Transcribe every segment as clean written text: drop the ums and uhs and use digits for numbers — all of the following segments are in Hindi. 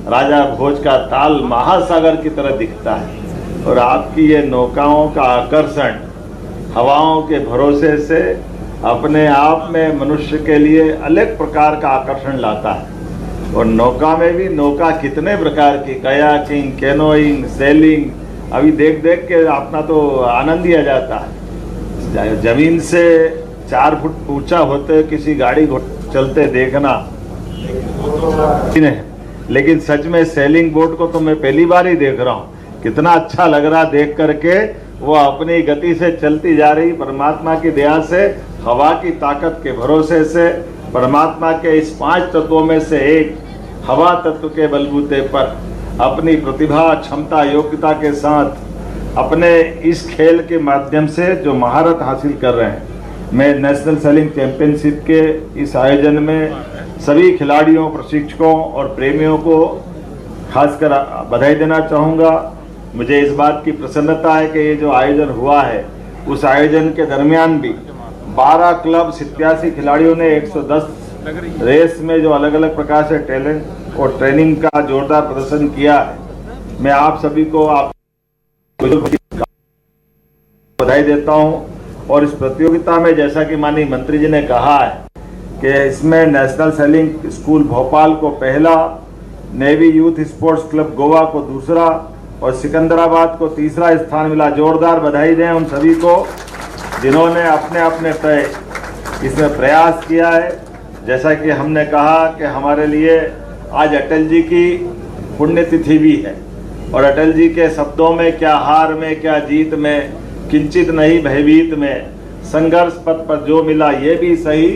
राजा भोज का ताल महासागर की तरह दिखता है और आपकी ये नौकाओं का आकर्षण हवाओं के भरोसे से अपने आप में मनुष्य के लिए अलग प्रकार का आकर्षण लाता है। और नौका में भी नौका कितने प्रकार की, कयाकिंग, कैनोइंग, सेलिंग, अभी देख देख के अपना तो आनंद ही आ जाता है। जमीन से 4 फुट ऊंचा होते किसी गाड़ी चलते देखना, लेकिन सच में सेलिंग बोट को तो मैं पहली बार ही देख रहा हूँ। कितना अच्छा लग रहा देख करके, वो अपनी गति से चलती जा रही, परमात्मा की दया से, हवा की ताकत के भरोसे से, परमात्मा के इस 5 तत्वों में से एक हवा तत्व के बलबूते पर अपनी प्रतिभा, क्षमता, योग्यता के साथ अपने इस खेल के माध्यम से जो महारत हासिल कर रहे हैं। मैं नेशनल सेलिंग चैंपियनशिप के इस आयोजन में सभी खिलाड़ियों, प्रशिक्षकों और प्रेमियों को खासकर बधाई देना चाहूँगा। मुझे इस बात की प्रसन्नता है कि ये जो आयोजन हुआ है, उस आयोजन के दरमियान भी 12 क्लब, 87 खिलाड़ियों ने 110 रेस में जो अलग अलग प्रकार से टैलेंट और ट्रेनिंग का जोरदार प्रदर्शन किया है। मैं आप सभी को बधाई देता हूं। और इस प्रतियोगिता में जैसा कि माननीय मंत्री जी ने कहा है कि इसमें नेशनल सेलिंग स्कूल भोपाल को पहला, navy youth sports club Goa को दूसरा और सिकंदराबाद को तीसरा स्थान मिला। जोरदार बधाई दें उन सभी को जिन्होंने अपने अपने तय इसमें प्रयास किया है। जैसा कि हमने कहा कि हमारे लिए आज अटल जी की पुण्यतिथि भी है और अटल जी के शब्दों में, क्या हार में क्या जीत में, किंचित नहीं भयभीत में, संघर्ष पथ पर जो मिला ये भी सही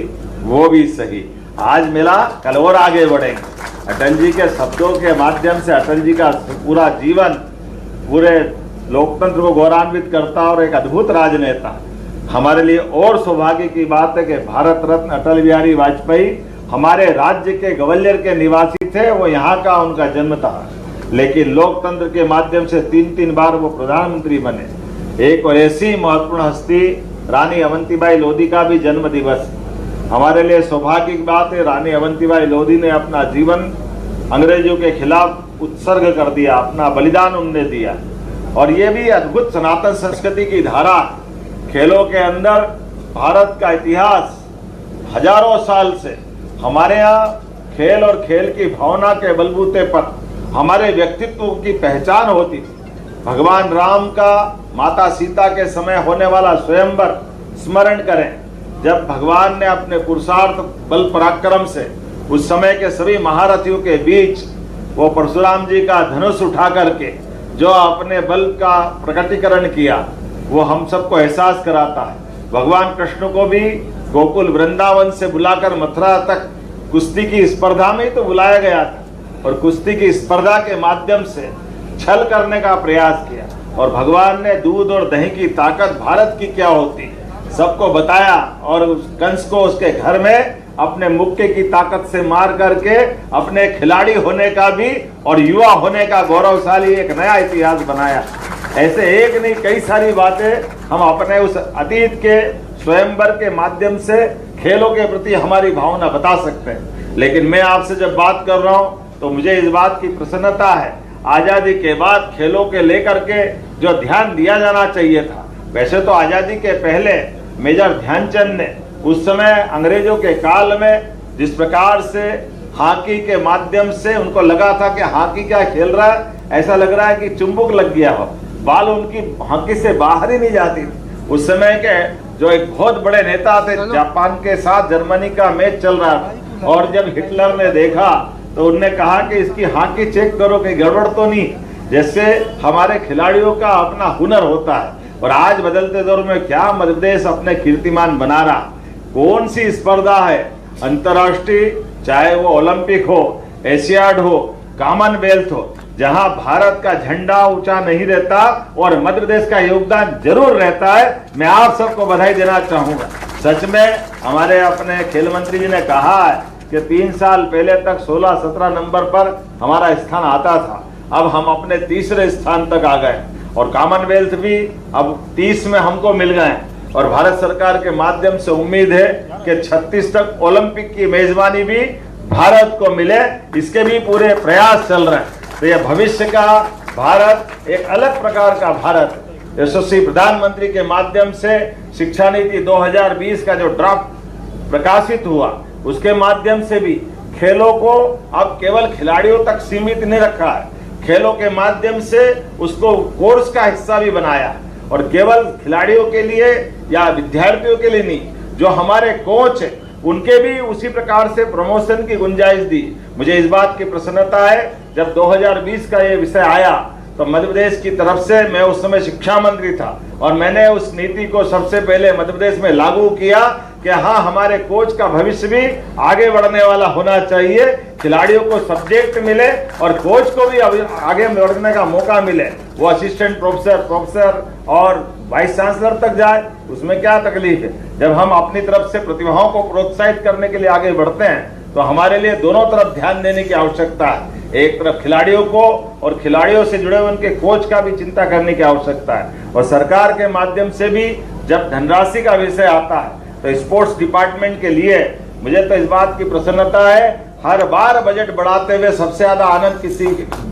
वो भी सही, आज मिला कल और आगे बढ़ेंगे। अटल जी के शब्दों के माध्यम से अटल जी का पूरा जीवन पूरे लोकतंत्र को गौरवान्वित करता और एक अद्भुत राजनेता। हमारे लिए और सौभाग्य की बात है कि भारत रत्न अटल बिहारी वाजपेयी हमारे राज्य के ग्वालियर के निवासी थे। वो यहाँ का उनका जन्म था, लेकिन लोकतंत्र के माध्यम से 3 बार वो प्रधानमंत्री बने। एक और ऐसी महत्वपूर्ण हस्ती रानी अवंतीबाई लोधी का भी जन्म दिवस। हमारे लिए सौभाग्य की बात है, रानी अवंतीबाई लोधी ने अपना जीवन अंग्रेजों के खिलाफ उत्सर्ग कर दिया, अपना बलिदान उन्होंने दिया। और ये भी अद्भुत सनातन संस्कृति की धारा। खेलों के अंदर भारत का इतिहास हजारों साल से हमारे यहाँ खेल और खेल की भावना के बलबूते पर हमारे व्यक्तित्व की पहचान होती थी। भगवान राम का माता सीता के समय होने वाला स्वयंवर स्मरण करें, जब भगवान ने अपने पुरुषार्थ बल पराक्रम से उस समय के सभी महारथियों के बीच वो परशुराम जी का धनुष उठा करके जो अपने बल का प्रकटीकरण किया, वो हम सबको एहसास कराता है। भगवान कृष्ण को भी गोकुल वृंदावन से बुलाकर मथुरा तक कुश्ती की स्पर्धा में ही तो बुलाया गया था और कुश्ती की स्पर्धा के माध्यम से छल करने का प्रयास किया और भगवान ने दूध और दही की ताकत भारत की क्या होती है सबको बताया और उस कंस को उसके घर में अपने मुक्के की ताकत से मार करके अपने खिलाड़ी होने का भी और युवा होने का गौरवशाली एक नया इतिहास बनाया। ऐसे एक नहीं कई सारी बातें हम अपने उस अतीत के स्वयंवर के माध्यम से खेलों के प्रति हमारी भावना बता सकते हैं। लेकिन मैं आपसे जब बात कर रहा हूं तो मुझे इस बात की प्रसन्नता है, आजादी के बाद खेलों के लेकर के जो ध्यान दिया जाना चाहिए था। वैसे तो आजादी के पहले मेजर ध्यानचंद ने उस समय अंग्रेजों के काल में जिस प्रकार से हॉकी के माध्यम से उनको लगा था कि हॉकी क्या खेल रहा है, ऐसा लग रहा है कि चुंबक लग गया हो, बाल उनकी हॉकी से बाहर ही नहीं जाती थी। उस समय के जो एक बहुत बड़े नेता थे, जापान के साथ जर्मनी का मैच चल रहा था और जब हिटलर ने देखा तो उन्होंने कहा कि इसकी हॉकी चेक करो कि गड़बड़ तो नहीं। जैसे हमारे खिलाड़ियों का अपना हुनर होता है और आज बदलते दौर में क्या मध्य प्रदेश अपने कीर्तिमान बना रहा। कौन सी स्पर्धा है अंतर्राष्ट्रीय, चाहे वो ओलंपिक हो, एशियाड हो, कॉमनवेल्थ हो, जहां भारत का झंडा ऊंचा नहीं रहता और मध्य प्रदेश का योगदान जरूर रहता है। मैं आप सबको बधाई देना चाहूंगा। सच में हमारे अपने खेल मंत्री जी ने कहा है कि 3 साल पहले तक 16-17 नंबर पर हमारा स्थान आता था, अब हम अपने तीसरे स्थान तक आ गए और कॉमनवेल्थ भी अब 30 में हमको मिल गए और भारत सरकार के माध्यम से उम्मीद है कि 36 तक ओलंपिक की मेजबानी भी भारत को मिले, इसके भी पूरे प्रयास चल रहे हैं। तो ये भविष्य का भारत, एक अलग प्रकार का भारत, यशस्वी प्रधानमंत्री के माध्यम से शिक्षा नीति 2020 का जो ड्राफ्ट प्रकाशित हुआ, उसके माध्यम से भी खेलों को अब केवल खिलाड़ियों तक सीमित नहीं रखा है, खेलों के माध्यम से उसको कोर्स का हिस्सा भी बनाया, और केवल खिलाड़ियों के लिए या विद्यार्थियों के लिए नहीं, जो हमारे कोच है उनके भी उसी प्रकार से प्रमोशन की गुंजाइश दी। मुझे इस बात की प्रसन्नता है, जब 2020 का ये विषय आया तो मध्य प्रदेश की तरफ से, मैं उस समय शिक्षा मंत्री था और मैंने उस नीति को सबसे पहले मध्य प्रदेश में लागू किया कि हाँ, हमारे कोच का भविष्य भी आगे बढ़ने वाला होना चाहिए, खिलाड़ियों को सब्जेक्ट मिले और कोच को भी आगे बढ़ने का मौका मिले, वो असिस्टेंट प्रोफेसर और वाइस चांसलर तक जाए, उसमें क्या तकलीफ है। जब हम अपनी तरफ से प्रतिभाओं को प्रोत्साहित करने के लिए आगे बढ़ते हैं तो हमारे लिए दोनों तरफ ध्यान देने की आवश्यकता है। एक तरफ खिलाड़ियों को और खिलाड़ियों से जुड़े हुए उनके कोच का भी चिंता करने की आवश्यकता है, और सरकार के माध्यम से भी जब धनराशि का विषय आता है तो स्पोर्ट्स डिपार्टमेंट के लिए मुझे तो इस बात की प्रसन्नता है, हर बार बजट बढ़ाते हुए सबसे ज्यादा आनंद किसी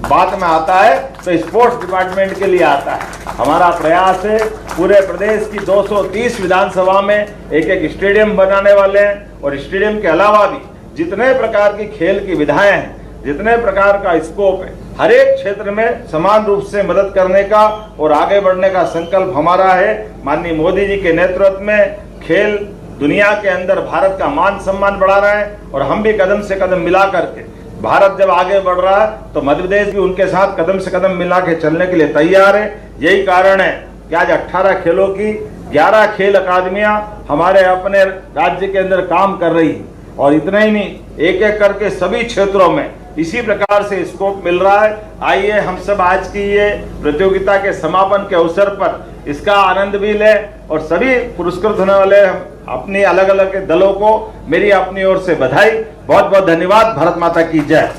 बात में आता है तो स्पोर्ट्स डिपार्टमेंट के लिए आता है। हमारा प्रयास है पूरे प्रदेश की 230 विधानसभा में एक एक स्टेडियम बनाने वाले हैं, और स्टेडियम के अलावा भी जितने प्रकार की खेल की विधाएं हैं, जितने प्रकार का स्कोप है, हर एक क्षेत्र में समान रूप से मदद करने का और आगे बढ़ने का संकल्प हमारा है। माननीय मोदी जी के नेतृत्व में खेल दुनिया के अंदर भारत का मान सम्मान बढ़ा रहा है, और हम भी कदम से कदम मिला करके, भारत जब आगे बढ़ रहा है तो मध्य प्रदेश भी उनके साथ कदम से कदम मिला के चलने के लिए तैयार है। यही कारण है कि आज 18 खेलों की 11 खेल अकादमियां हमारे अपने राज्य के अंदर काम कर रही है, और इतना ही नहीं, एक एक करके सभी क्षेत्रों में इसी प्रकार से स्कोप मिल रहा है। आइए हम सब आज की ये प्रतियोगिता के समापन के अवसर पर इसका आनंद भी लें, और सभी पुरस्कृत होने वाले अपनी अलग अलग दलों को मेरी अपनी ओर से बधाई। बहुत बहुत धन्यवाद। भारत माता की जय।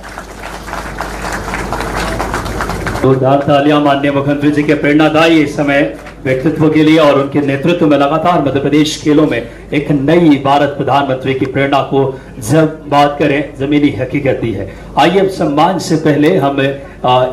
जोरदार तालियां माननीय मुख्यमंत्री जी के प्रेरणादायी इस समय व्यक्तित्व के लिए, और उनके नेतृत्व में लगातार मध्य प्रदेश खेलों में एक नई भारत प्रधानमंत्री की प्रेरणा को जब बात करें जमीनी हकीकत दी है। आइए अब सम्मान से पहले हम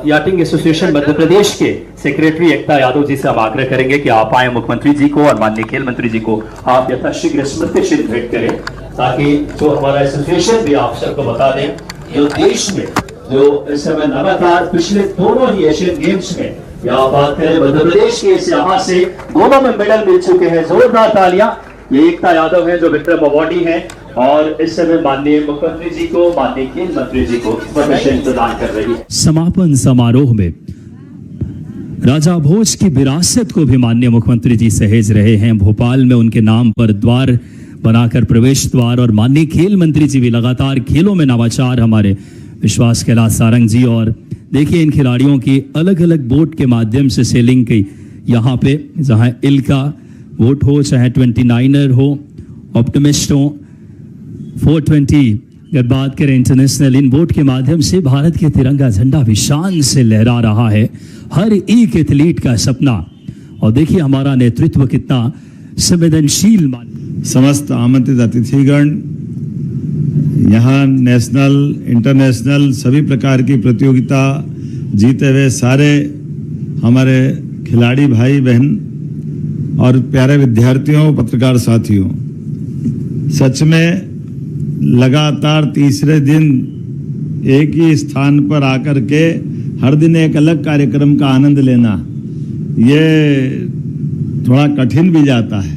याटिंग एसोसिएशन मध्य प्रदेश के सेक्रेटरी एकता यादव जी से हम आग्रह करेंगे कि आप आए मुख्यमंत्री जी को और माननीय खेल मंत्री जी को आप यथाशीघ्र स्मृति चिन्ह भेंट करें, ताकि जो हमारा एसोसिएशन भी आप सबको बता दें, जो देश में जो इस समय लगातार पिछले दोनों ही एशियन गेम्स में, या बात करें मध्य प्रदेश के इस यहाँ से दोनों में मेडल मिल चुके हैं। जोरदार तालियां। ये एकता यादव है जो विक्रम अवार्डी हैं, और इस समय माननीय मुख्यमंत्री जी को, माननीय खेल मंत्री जी को प्रदर्शन प्रदान कर रही है। समापन समारोह में राजा भोज की विरासत को भी माननीय मुख्यमंत्री जी सहेज रहे हैं। भोपाल में उनके नाम पर द्वार बनाकर प्रवेश द्वार, और माननीय खेल मंत्री जी भी लगातार खेलों में नवाचार, हमारे विश्वास कैलाश सारंग जी, और देखिए इन खिलाड़ियों की अलग अलग बोट के माध्यम से सेलिंग की, यहाँ पे जहाँ इल्का बोट हो, चाहे 29er हो, ऑप्टिमिस्ट हो, 420 अगर बात करें इंटरनेशनल, इन बोट के माध्यम से भारत के तिरंगा झंडा भी शान से लहरा रहा है, हर एक एथलीट का सपना। और देखिए हमारा नेतृत्व कितना संवेदनशील। समस्त आमंत्रित अतिथिगण, यहाँ नेशनल इंटरनेशनल सभी प्रकार की प्रतियोगिता जीते हुए सारे हमारे खिलाड़ी भाई बहन और प्यारे विद्यार्थियों, पत्रकार साथियों, सच में लगातार तीसरे दिन एक ही स्थान पर आकर के हर दिन एक अलग कार्यक्रम का आनंद लेना ये थोड़ा कठिन भी जाता है,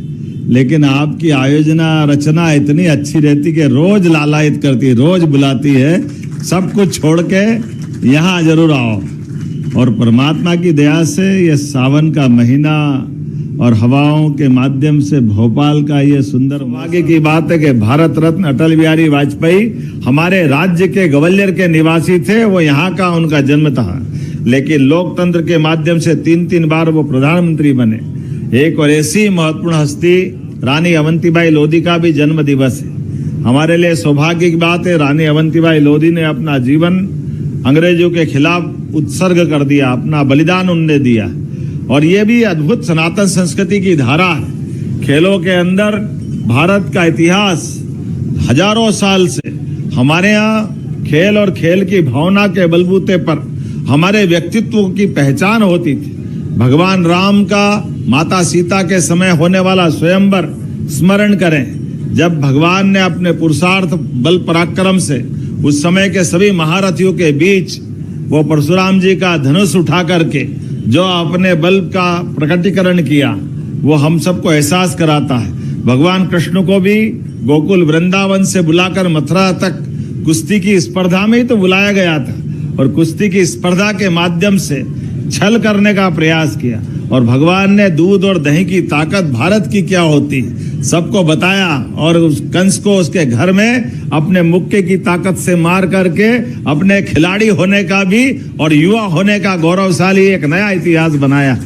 लेकिन आपकी आयोजना रचना इतनी अच्छी रहती कि रोज लालायित करती है, रोज बुलाती है, सब कुछ छोड़ के यहाँ जरूर आओ। और परमात्मा की दया से ये सावन का महीना और हवाओं के माध्यम से भोपाल का ये सुंदर, आगे की बात है कि भारत रत्न अटल बिहारी वाजपेयी हमारे राज्य के ग्वालियर के निवासी थे, वो यहाँ का उनका जन्म था, लेकिन लोकतंत्र के माध्यम से 3 बार वो प्रधानमंत्री बने। एक और ऐसी महत्वपूर्ण हस्ती रानी अवंतीबाई लोधी का भी जन्म दिवस है। हमारे लिए सौभाग्य की बात है, रानी अवंतीबाई लोधी ने अपना जीवन अंग्रेजों के खिलाफ उत्सर्ग कर दिया, अपना बलिदान उन्होंने दिया, और ये भी अद्भुत सनातन संस्कृति की धारा है। खेलों के अंदर भारत का इतिहास हजारों साल से हमारे यहाँ खेल और खेल की भावना के बलबूते पर हमारे व्यक्तित्व की पहचान होती थी। भगवान राम का माता सीता के समय होने वाला स्वयंवर स्मरण करें, जब भगवान ने अपने पुरुषार्थ बल पराक्रम से उस समय के सभी महारथियों के बीच वो परशुराम जी का धनुष उठा करके जो अपने बल का प्रकटीकरण किया, वो हम सबको एहसास कराता है। भगवान कृष्ण को भी गोकुल वृंदावन से बुलाकर मथुरा तक कुश्ती की स्पर्धा में ही तो बुलाया गया था, और कुश्ती की स्पर्धा के माध्यम से छल करने का प्रयास किया, और भगवान ने दूध और दही की ताकत भारत की क्या होती है सबको बताया, और उस कंस को उसके घर में अपने मुक्के की ताकत से मार करके अपने खिलाड़ी होने का भी और युवा होने का गौरवशाली एक नया इतिहास बनाया।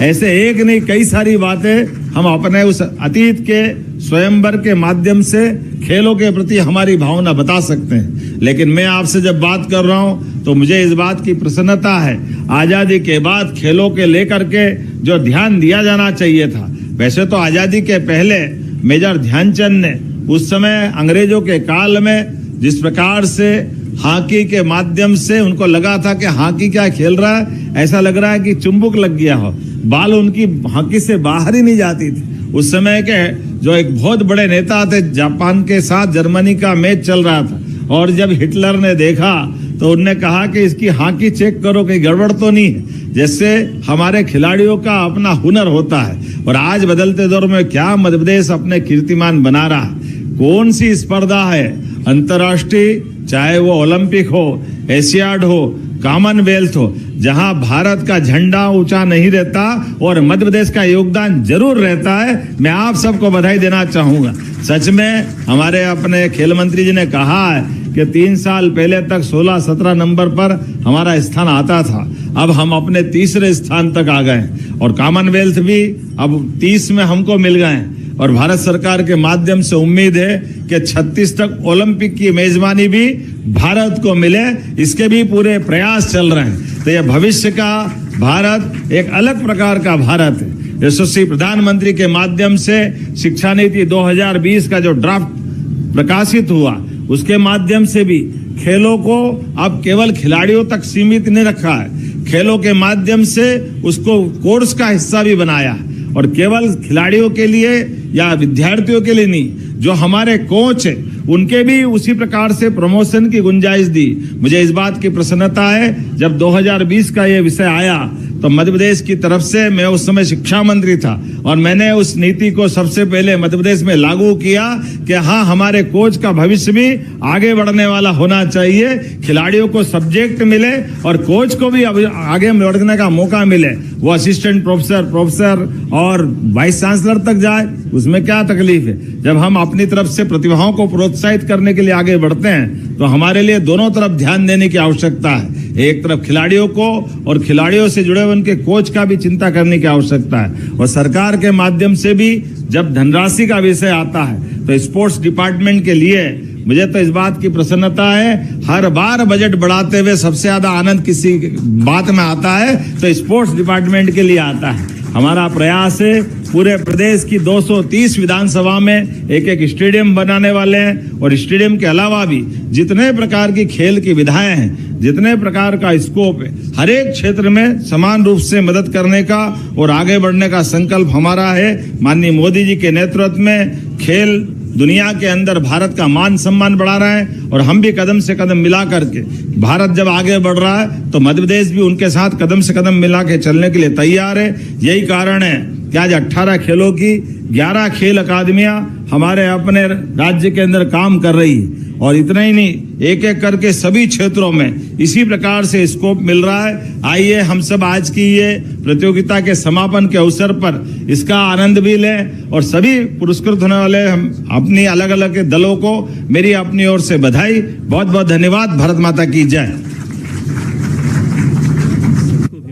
ऐसे एक नहीं कई सारी बातें हम अपने उस अतीत के स्वयंवर के माध्यम से खेलों के प्रति हमारी भावना बता सकते हैं। लेकिन मैं आपसे जब बात कर रहा हूं तो मुझे इस बात की प्रसन्नता है, आजादी के बाद खेलों के लेकर के जो ध्यान दिया जाना चाहिए था, वैसे तो आजादी के पहले मेजर ध्यानचंद ने उस समय अंग्रेजों के काल में जिस प्रकार से हॉकी के माध्यम से उनको लगा था कि हॉकी क्या खेल रहा है, ऐसा लग रहा है कि चुंबक लग गया हो, बाल उनकी हॉकी से बाहर ही नहीं जाती थी। उस समय के जो एक बहुत बड़े नेता थे, जापान के साथ जर्मनी का मैच चल रहा था, और जब हिटलर ने देखा तो उनने कहा कि इसकी हॉकी चेक करो कहीं गड़बड़ तो नहीं है। जैसे हमारे खिलाड़ियों का अपना हुनर होता है, और आज बदलते दौर में क्या मध्य प्रदेश अपने कीर्तिमान बना रहा है। कौन सी स्पर्धा है अंतर्राष्ट्रीय, चाहे वो ओलंपिक हो, एशियाड हो, कॉमनवेल्थ हो, जहां भारत का झंडा ऊंचा नहीं रहता और मध्य प्रदेश का योगदान जरूर रहता है। मैं आप सबको बधाई देना चाहूंगा। सच में हमारे अपने खेल मंत्री जी ने कहा है कि 3 साल पहले तक 16-17 नंबर पर हमारा स्थान आता था, अब हम अपने तीसरे स्थान तक आ गए, और कॉमनवेल्थ भी अब 30 में हमको मिल गए, और भारत सरकार के माध्यम से उम्मीद है कि 36 तक ओलंपिक की मेजबानी भी भारत को मिले, इसके भी पूरे प्रयास चल रहे हैं। तो यह भविष्य का भारत एक अलग प्रकार का भारत है। यशस्वी प्रधानमंत्री के माध्यम से शिक्षा नीति 2020 का जो ड्राफ्ट प्रकाशित हुआ, उसके माध्यम से भी खेलों को अब केवल खिलाड़ियों तक सीमित नहीं रखा है, खेलों के माध्यम से उसको कोर्स का हिस्सा भी बनाया, और केवल खिलाड़ियों के लिए या विद्यार्थियों के लिए नहीं, जो हमारे कोच है उनके भी उसी प्रकार से प्रमोशन की गुंजाइश दी। मुझे इस बात की प्रसन्नता है, जब 2020 का ये विषय आया तो मध्य प्रदेश की तरफ से, मैं उस समय शिक्षा मंत्री था, और मैंने उस नीति को सबसे पहले मध्य प्रदेश में लागू किया कि हाँ, हमारे कोच का भविष्य भी आगे बढ़ने वाला होना चाहिए, खिलाड़ियों को सब्जेक्ट मिले और कोच को भी आगे बढ़ने का मौका मिले। वो असिस्टेंट प्रोफेसर और वाइस चांसलर तक जाए, उसमें क्या तकलीफ है। जब हम अपनी तरफ से प्रतिभाओं को प्रोत्साहित करने के लिए आगे बढ़ते हैं तो हमारे लिए दोनों तरफ ध्यान देने की आवश्यकता है। एक तरफ खिलाड़ियों को और खिलाड़ियों से जुड़े उनके कोच का भी चिंता करने की आवश्यकता है, और सरकार के माध्यम से भी जब धनराशि का विषय आता है तो स्पोर्ट्स डिपार्टमेंट के लिए मुझे तो इस बात की प्रसन्नता है, हर बार बजट बढ़ाते हुए सबसे ज्यादा आनंद किसी बात में आता है तो स्पोर्ट्स डिपार्टमेंट के लिए आता है। हमारा प्रयास है पूरे प्रदेश की 230 विधानसभा में एक एक स्टेडियम बनाने वाले हैं, और स्टेडियम के अलावा भी जितने प्रकार की खेल की विधाएं हैं, जितने प्रकार का स्कोप है, हर एक क्षेत्र में समान रूप से मदद करने का और आगे बढ़ने का संकल्प हमारा है। माननीय मोदी जी के नेतृत्व में खेल दुनिया के अंदर भारत का मान सम्मान बढ़ा रहा है, और हम भी कदम से कदम मिला करके, भारत जब आगे बढ़ रहा है तो मध्य प्रदेश भी उनके साथ कदम से कदम मिला के चलने के लिए तैयार है। यही कारण है कि आज 18 खेलों की 11 खेल अकादमियां हमारे अपने राज्य के अंदर काम कर रही है, और इतना ही नहीं, एक एक करके सभी क्षेत्रों में इसी प्रकार से स्कोप मिल रहा है। आइए हम सब आज की ये प्रतियोगिता के समापन के अवसर पर इसका आनंद भी लें, और सभी पुरस्कृत होने वाले हम अपनी अलग अलग दलों को मेरी अपनी ओर से बधाई। बहुत बहुत धन्यवाद। भारत माता की जय।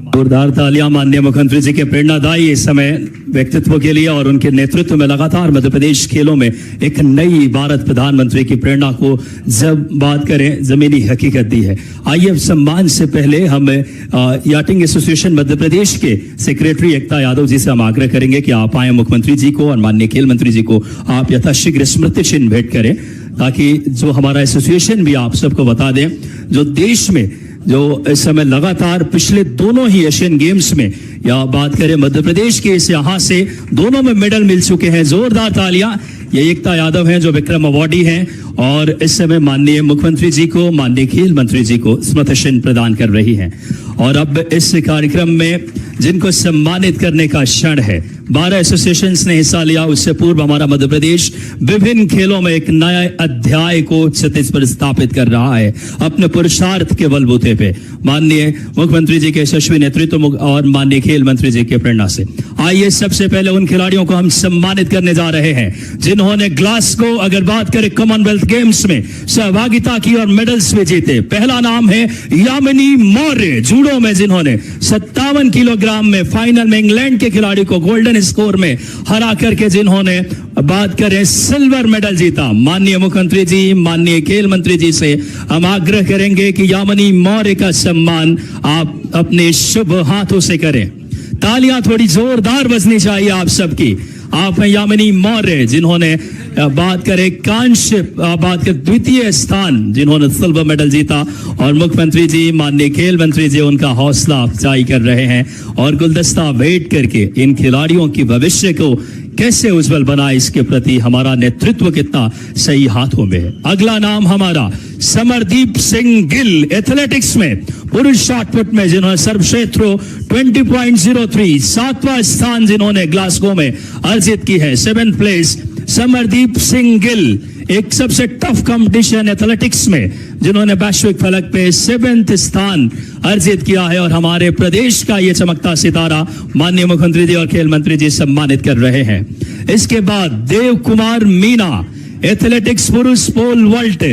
जोरदार तालियां माननीय मुख्यमंत्री जी के प्रेरणादायी इस समय व्यक्तित्व के लिए, और उनके नेतृत्व में लगातार मध्य प्रदेश खेलों में एक नई भारत प्रधानमंत्री की प्रेरणा को जब बात करें जमीनी हकीकत दी है। आइए अब सम्मान से पहले हम याटिंग एसोसिएशन मध्य प्रदेश के सेक्रेटरी एकता यादव जी से हम आग्रह करेंगे कि आप आए मुख्यमंत्री जी को और माननीय खेल मंत्री जी को आप यथाशीघ्र स्मृति चिन्ह भेंट करें। ताकि जो हमारा एसोसिएशन भी आप सबको बता दें, जो देश में जो इस समय लगातार पिछले दोनों ही एशियन गेम्स में या बात करें मध्य प्रदेश के इस यहाँ से दोनों में मेडल मिल चुके हैं। जोरदार तालियां। ये एकता यादव हैं जो विक्रम अवार्डी हैं और इस समय माननीय मुख्यमंत्री जी को, माननीय खेल मंत्री जी को स्मृति चिन्ह प्रदान कर रही हैं। और अब इस कार्यक्रम में जिनको सम्मानित करने का क्षण है, 12 एसोसिएशंस ने हिस्सा लिया। उससे पूर्व हमारा मध्य प्रदेश विभिन्न खेलों में एक नया अध्याय को क्षितिज पर स्थापित कर रहा है अपने पुरुषार्थ के बलबूते पे, माननीय मुख्यमंत्री जी के यशस्वी नेतृत्व और माननीय खेल मंत्री जी के प्रेरणा से। आइए सबसे पहले उन खिलाड़ियों को हम सम्मानित करने जा रहे हैं जिन्होंने ग्लासगो, अगर बात करें कॉमनवेल्थ गेम्स में सहभागिता की और मेडल्स भी जीते। पहला नाम है यामिनी मौर्य, जूडो में जिन्होंने 57 किलोग्राम में फाइनल में इंग्लैंड के खिलाड़ी को गोल्डन स्कोर में हरा करके जिन्होंने बात करें सिल्वर मेडल जीता। माननीय मुख्यमंत्री जी, माननीय खेल मंत्री जी से हम आग्रह करेंगे कि यामिनी मौर्य का सम्मान आप अपने शुभ हाथों से करें। तालियां थोड़ी जोरदार बजनी चाहिए आप सबकी। आप हैं यामिनी मौर्य जिन्होंने बात करें कांस्य, बात करें द्वितीय स्थान जिन्होंने सिल्वर मेडल जीता, और मुख्यमंत्री जी, माननीय खेल मंत्री जी उनका हौसला अफजाई कर रहे हैं और गुलदस्ता भेंट करके इन खिलाड़ियों की भविष्य को कैसे उज्जवल बना, इसके प्रति हमारा नेतृत्व कितना सही हाथों में है। अगला नाम हमारा समरदीप सिंह गिल, एथलेटिक्स में पुरुष शॉटपुट में जिन्होंने सर्वश्रेष्ठ 20.03 7वां स्थान जिन्होंने ग्लासगो में अर्जित की है। 7th प्लेस समरदीप सिंह गिल, एक सबसे टफ कंपटीशन एथलेटिक्स में जिन्होंने वैश्विक फलक पे 7th स्थान अर्जित किया है। और हमारे प्रदेश का ये चमकता सितारा माननीय मुख्यमंत्री जी और खेल मंत्री जी सम्मानित कर रहे हैं। इसके बाद देव कुमार मीना, एथलेटिक्स पुरुष पोल वॉल्ट,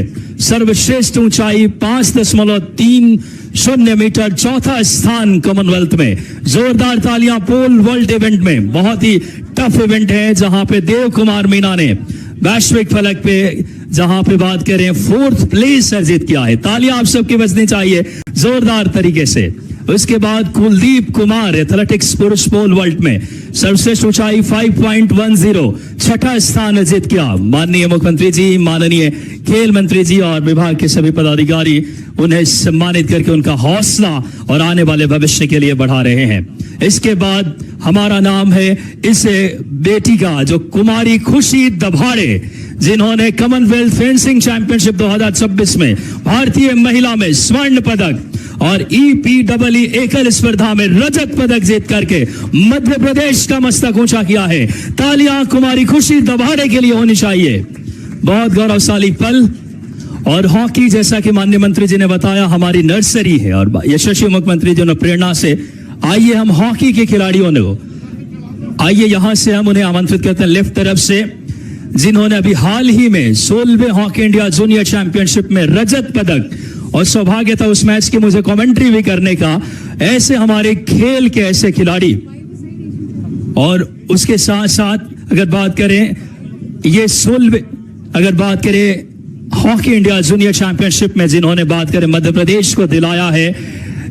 सर्वश्रेष्ठ ऊंचाई 5.30 मीटर, 4था स्थान कॉमनवेल्थ में। जोरदार तालियां पोल वॉल्ट इवेंट में, बहुत ही टफ इवेंट है जहां पे देव कुमार मीना ने वैश्विक फलक पे जहां पे बात करें 4th प्लेस अर्जित किया है। तालियां आप सबकी बजनी चाहिए जोरदार तरीके से। उसके बाद कुलदीप कुमार, एथलेटिक्स पुरुष पोल वॉल्ट में सर्वश्रेष्ठ ऊंचाई 5.10, 6ठा स्थान अर्जित किया। माननीय मुख्यमंत्री जी, माननीय खेल मंत्री जी और विभाग के सभी पदाधिकारी उन्हें सम्मानित करके उनका हौसला और आने वाले भविष्य के लिए बढ़ा रहे हैं। इसके बाद हमारा नाम है इस बेटी का, जो कुमारी खुशी दभाड़े जिन्होंने कॉमनवेल्थ फेंसिंग चैंपियनशिप 2026 में भारतीय महिला में स्वर्ण पदक और EPEE एकल स्पर्धा में रजत पदक जीत करके मध्य प्रदेश का मस्तक ऊंचा किया है। तालियां कुमारी खुशी दभाड़े के लिए होनी चाहिए। बहुत गौरवशाली पल। और हॉकी, जैसा कि माननीय मंत्री जी ने बताया, हमारी नर्सरी है और यशस्वी मुख्यमंत्री जी ने प्रेरणा से आइए हम हॉकी के खिलाड़ियों को, आइए यहां से हम उन्हें आमंत्रित करते हैं लेफ्ट तरफ से, जिन्होंने अभी हाल ही में 16वें हॉकी इंडिया जूनियर चैंपियनशिप में रजत पदक, और सौभाग्य था उस मैच की मुझे कमेंट्री भी करने का। ऐसे हमारे खेल के ऐसे खिलाड़ी, और उसके साथ साथ अगर बात करें ये 16, अगर बात करें हॉकी इंडिया जूनियर चैंपियनशिप में जिन्होंने बात करें मध्य प्रदेश को दिलाया है,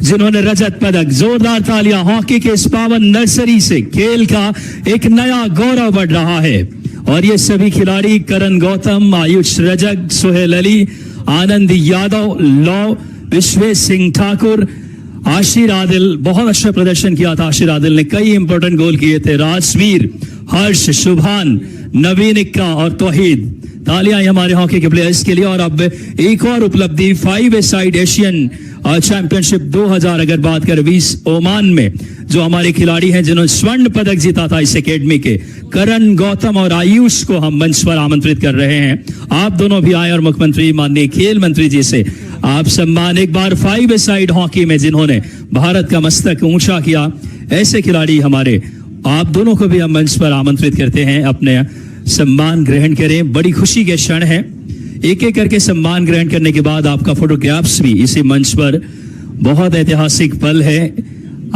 जिन्होंने रजत पदक। जोरदार तालियां। हॉकी के इस पावन नर्सरी से खेल का एक नया गौरव बढ़ रहा है। और ये सभी खिलाड़ी करण गौतम, आयुष रजक, सुहेल अली, आनंद यादव, लौ, विश्वेश सिंह ठाकुर, आशिर आदिल, बहुत अच्छा प्रदर्शन किया था। आशिर आदिल ने कई इंपॉर्टेंट गोल किए थे। राजवीर, हर्ष, शुभान, नवीन इक्का और तौहीद। तालियां हमारे हॉकी के प्लेयर्स के लिए। और अब एक और उपलब्धि 5-a-side एशियन चैंपियनशिप 2000 अगर बात करें 20 ओमान में, जो हमारे खिलाड़ी हैं जिन्होंने स्वर्ण पदक जीता था इस एकेडमी के, करण गौतम और आयुष को हम मंच पर आमंत्रित कर रहे हैं। आप दोनों भी आए और मुख्यमंत्री माननीय खेल मंत्री जी से आप सम्मान एक बार 5-a-side हॉकी में जिन्होंने भारत का मस्तक ऊंचा किया, ऐसे खिलाड़ी हमारे, आप दोनों को भी हम मंच पर आमंत्रित करते हैं, अपने सम्मान ग्रहण करें। बड़ी खुशी के क्षण है। एक एक करके सम्मान ग्रहण करने के बाद आपका फोटोग्राफ्स भी इसी मंच पर, बहुत ऐतिहासिक पल है।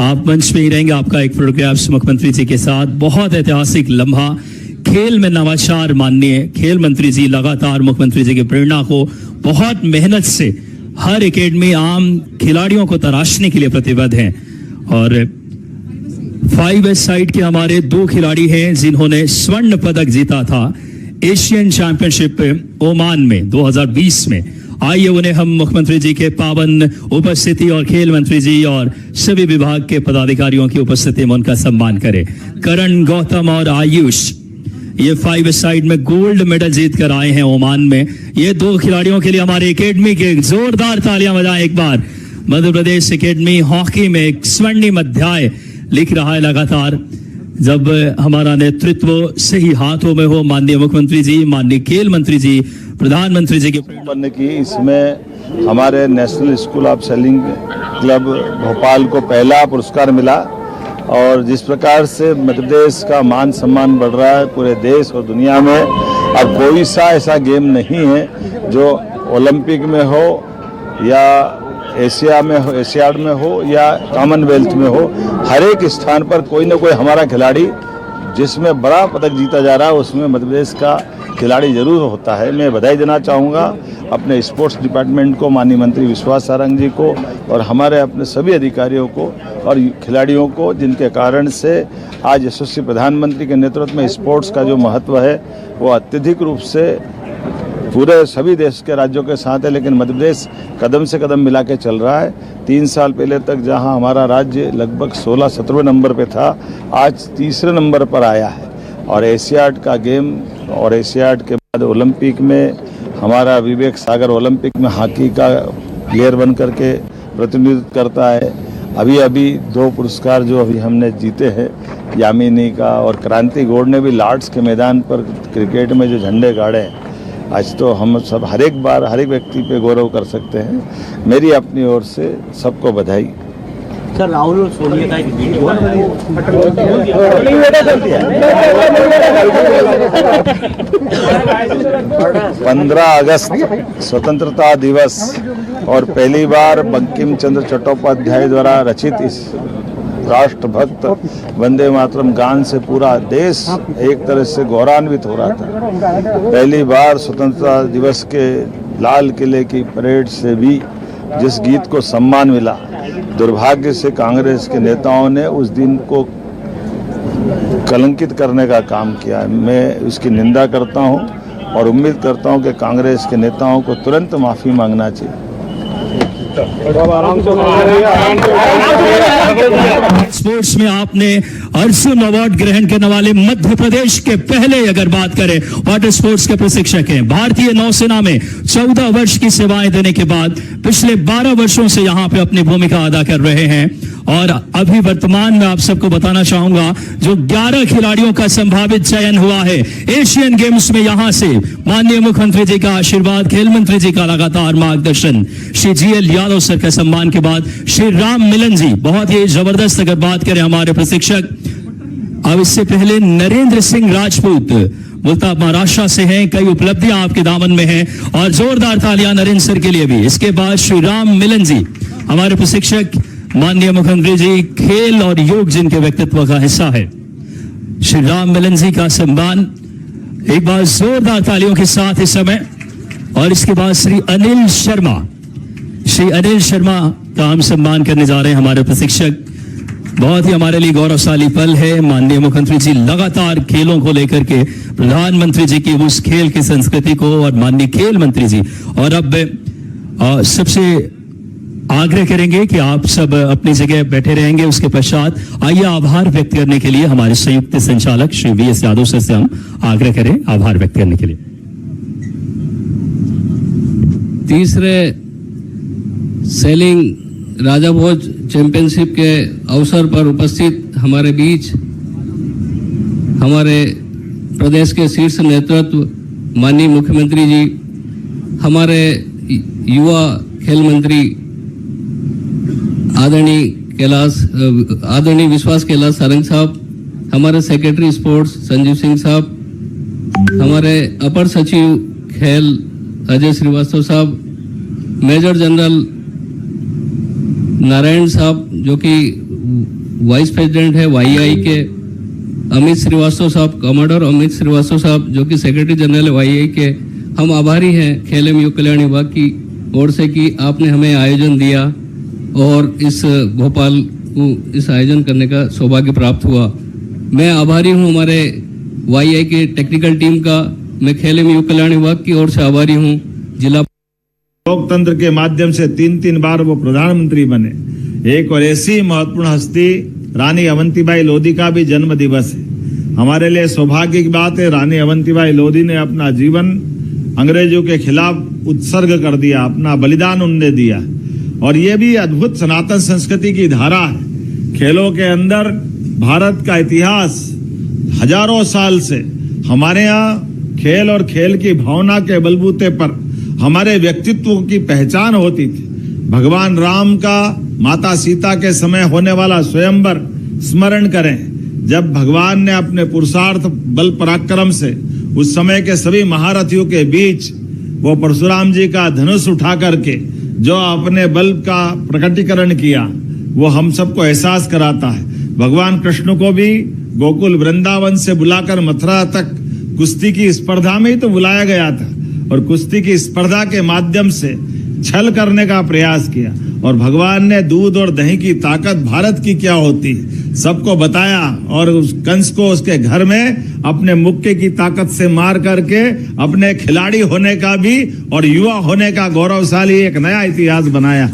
आप मंच पे ही रहेंगे, आपका एक फोटोग्राफ्स मुख्यमंत्री जी के साथ, बहुत ऐतिहासिक लम्हा। खेल में नवाचार, माननीय खेल मंत्री जी लगातार मुख्यमंत्री जी की प्रेरणा को बहुत मेहनत से हर एकेडमी आम खिलाड़ियों को तराशने के लिए प्रतिबद्ध हैं। और 5-a-side के हमारे 2 खिलाड़ी हैं जिन्होंने स्वर्ण पदक जीता था एशियन चैंपियनशिप ओमान में 2020 में। आइए उन्हें हम मुख्यमंत्री जी के पावन उपस्थिति और खेल मंत्री जी और सभी विभाग के पदाधिकारियों की उपस्थिति में उनका सम्मान करें। करण, गौतम और आयुष ये 5 साइड में गोल्ड मेडल जीत कर आए हैं ओमान में। ये 2 खिलाड़ियों के लिए हमारे एकेडमी के जोरदार तालियां बजाएं एक बार। मध्य प्रदेश एकेडमी हॉकी में एक स्वर्णिम अध्याय लिख रहा है लगातार, जब हमारा नेतृत्व सही हाथों में हो। माननीय मुख्यमंत्री जी, माननीय खेल मंत्री जी, प्रधानमंत्री जी के बनने की इसमें हमारे national school of sailing club Bhopal को पहला पुरस्कार मिला। और जिस प्रकार से मध्य प्रदेश का मान सम्मान बढ़ रहा है पूरे देश और दुनिया में, अब कोई सा ऐसा गेम नहीं है जो ओलंपिक में हो या एशिया में हो, एशियाड में हो या कॉमनवेल्थ में हो, हर एक स्थान पर कोई ना कोई हमारा खिलाड़ी जिसमें बड़ा पदक जीता जा रहा है उसमें मध्य प्रदेश का खिलाड़ी जरूर होता है। मैं बधाई देना चाहूँगा अपने स्पोर्ट्स डिपार्टमेंट को, माननीय मंत्री विश्वास सारंग जी को और हमारे अपने सभी अधिकारियों को और खिलाड़ियों को, जिनके कारण से आज यशस्वी प्रधानमंत्री के नेतृत्व में स्पोर्ट्स का जो महत्व है वो अत्यधिक रूप से पूरे सभी देश के राज्यों के साथ है, लेकिन मध्य प्रदेश कदम से कदम मिला के चल रहा है। 3 साल पहले तक जहां हमारा राज्य लगभग 16-17वें नंबर पे था, आज 3रे नंबर पर आया है। और एशियाड का गेम और एशियाड के बाद ओलंपिक में हमारा विवेक सागर ओलंपिक में हॉकी का प्लेयर बन करके प्रतिनिधित्व करता है। अभी 2 पुरस्कार जो अभी हमने जीते हैं, यामिनी का और क्रांति गौड़ ने भी लॉर्ड्स के मैदान पर क्रिकेट में जो झंडे गाड़े हैं, आज तो हम सब हर एक बार हर एक व्यक्ति पे गौरव कर सकते हैं। मेरी अपनी ओर से सबको बधाई। सर, राहुल सोनिया का एक वीडियो 15 अगस्त स्वतंत्रता दिवस और पहली बार बंकिम चंद्र चट्टोपाध्याय द्वारा रचित इस राष्ट्रभक्त वंदे मातरम गान से पूरा देश एक तरह से गौरवान्वित हो रहा था। पहली बार स्वतंत्रता दिवस के लाल किले की परेड से भी जिस गीत को सम्मान मिला, दुर्भाग्य से कांग्रेस के नेताओं ने उस दिन को कलंकित करने का काम किया। मैं इसकी निंदा करता हूं और उम्मीद करता हूं कि कांग्रेस के नेताओं को तुरंत माफी मांगना चाहिए। स्पोर्ट्स में आपने अर्जुन अवार्ड ग्रहण करने वाले मध्य प्रदेश के पहले, अगर बात करें, वाटर स्पोर्ट्स के प्रशिक्षक हैं। भारतीय नौसेना में 14 वर्ष की सेवाएं देने के बाद पिछले 12 वर्षों से यहां पे अपनी भूमिका अदा कर रहे हैं। और अभी वर्तमान में आप सबको बताना चाहूंगा, जो 11 खिलाड़ियों का संभावित चयन हुआ है एशियन गेम्स में, यहां से माननीय मुख्यमंत्री जी का आशीर्वाद, खेल मंत्री जी का लगातार मार्गदर्शन, श्री GL यादव सर का सम्मान के बाद श्री राम मिलन जी, बहुत ही जबरदस्त अगर बात करें हमारे प्रशिक्षक। अब इससे पहले नरेंद्र सिंह राजपूत मुल्तान महाराष्ट्र से हैं, कई उपलब्धियां आपके दामन में हैं और जोरदार तालियां नरेंद्र सर के लिए भी। इसके बाद श्री राम मिलन जी हमारे प्रशिक्षक, माननीय मुख्यमंत्री जी खेल और योग जिनके व्यक्तित्व का हिस्सा है, श्री राम मिलन जी का सम्मान एक बार जोरदार तालियों के साथ इस समय। और इसके बाद श्री अनिल शर्मा का हम सम्मान करने जा रहे हैं, हमारे प्रशिक्षक। बहुत ही हमारे लिए गौरवशाली पल है। माननीय मुख्यमंत्री जी लगातार खेलों को लेकर के प्रधानमंत्री जी की उस खेल की संस्कृति को, और माननीय खेल मंत्री जी, और अब सबसे आग्रह करेंगे कि आप सब अपनी जगह बैठे रहेंगे। उसके पश्चात आइए आभार व्यक्त करने के लिए हमारे संयुक्त संचालक श्री VS यादव सर से हम आग्रह करें आभार व्यक्त करने के लिए। तीसरे सेलिंग राजा भोज चैंपियनशिप के अवसर पर उपस्थित हमारे बीच हमारे प्रदेश के शीर्ष नेतृत्व, माननीय मुख्यमंत्री जी, हमारे युवा खेल मंत्री आदरणीय विश्वास कैलाश सारंग साहब, हमारे सेक्रेटरी स्पोर्ट्स संजीव सिंह साहब, हमारे अपर सचिव खेल अजय श्रीवास्तव साहब, मेजर जनरल नारायण साहब जो कि वाइस प्रेसिडेंट है YEI के, अमित श्रीवास्तव साहब, कमांडर अमित श्रीवास्तव साहब जो कि सेक्रेटरी जनरल है YEI के। हम आभारी हैं खेल एवं युवा कल्याण विभाग की ओर से कि आपने हमें आयोजन दिया और इस भोपाल को इस आयोजन करने का सौभाग्य प्राप्त हुआ। मैं आभारी हूं हमारे YEI के टेक्निकल टीम का मैं खेल एवं युवा कल्याण विभाग की ओर से आभारी हूँ। जिला लोकतंत्र के माध्यम से 3 बार वो प्रधानमंत्री बने। एक और ऐसी महत्वपूर्ण हस्ती रानी अवंतीबाई लोधी का भी जन्म दिवस है। हमारे लिए सौभाग्य की बात है, रानी अवंतीबाई लोधी ने अपना जीवन अंग्रेजों के खिलाफ उत्सर्ग कर दिया, अपना बलिदान उन्होंने दिया। और ये भी अद्भुत सनातन संस्कृति की धारा है। खेलों के अंदर भारत का इतिहास हजारों साल से हमारे यहाँ खेल और खेल की भावना के बलबूते पर हमारे व्यक्तित्व की पहचान होती थी। भगवान राम का माता सीता के समय होने वाला स्वयंवर स्मरण करें, जब भगवान ने अपने पुरुषार्थ बल पराक्रम से उस समय के सभी महारथियों के बीच वो परशुराम जी का धनुष उठा करके जो अपने बल का प्रकटीकरण किया, वो हम सबको एहसास कराता है। भगवान कृष्ण को भी गोकुल वृंदावन से बुलाकर मथुरा तक कुश्ती की स्पर्धा में ही तो बुलाया गया था, और कुश्ती की स्पर्धा के माध्यम से छल करने का प्रयास किया। और भगवान ने दूध और दही की ताकत भारत की क्या होती है सबको बताया, और उस कंस को उसके घर में अपने मुक्के की ताकत से मार करके अपने खिलाड़ी होने का भी और युवा होने का गौरवशाली एक नया इतिहास बनाया।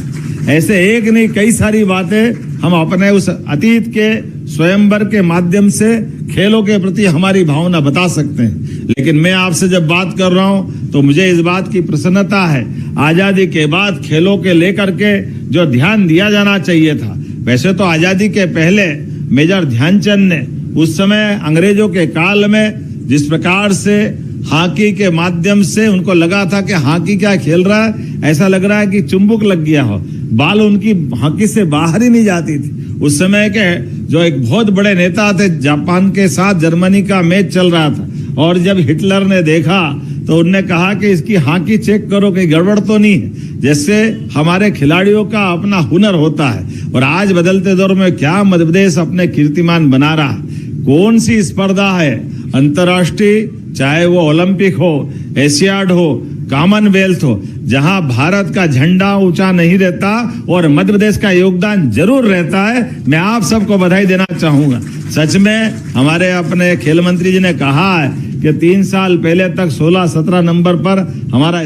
ऐसे एक नहीं कई सारी बातें हम अपने उस अतीत के स्वयंवर के माध्यम से खेलों के प्रति हमारी भावना बता सकते हैं। लेकिन मैं आपसे जब बात कर रहा हूं तो मुझे इस बात की प्रसन्नता है, आजादी के बाद खेलों के लेकर के जो ध्यान दिया जाना चाहिए था। वैसे तो आजादी के पहले मेजर ध्यानचंद ने उस समय अंग्रेजों के काल में जिस प्रकार से हॉकी के माध्यम से उनको लगा था कि हॉकी क्या खेल रहा है, ऐसा लग रहा है कि चुंबक लग गया हो, बाल उनकी हॉकी से बाहर ही नहीं जाती थी। उस समय के जो एक बहुत बड़े नेता थे, जापान के साथ जर्मनी का मैच चल रहा था, और जब हिटलर ने देखा तो उनने कहा कि इसकी हॉकी चेक करो कहीं गड़बड़ तो नहीं है। जैसे हमारे खिलाड़ियों का अपना हुनर होता है, और आज बदलते दौर में क्या मध्य प्रदेश अपने कीर्तिमान बना रहा है। कौन सी स्पर्धा है अंतर्राष्ट्रीय, चाहे वो ओलंपिक हो, एशियाड हो, कॉमनवेल्थ हो, जहां भारत का झंडा ऊंचा नहीं रहता और मध्य प्रदेश का योगदान जरूर रहता है। मैं आप सबको बधाई देना चाहूंगा। सच में हमारे अपने खेल मंत्री जी ने कहा है कि 3 साल पहले तक 16-17 नंबर पर हमारा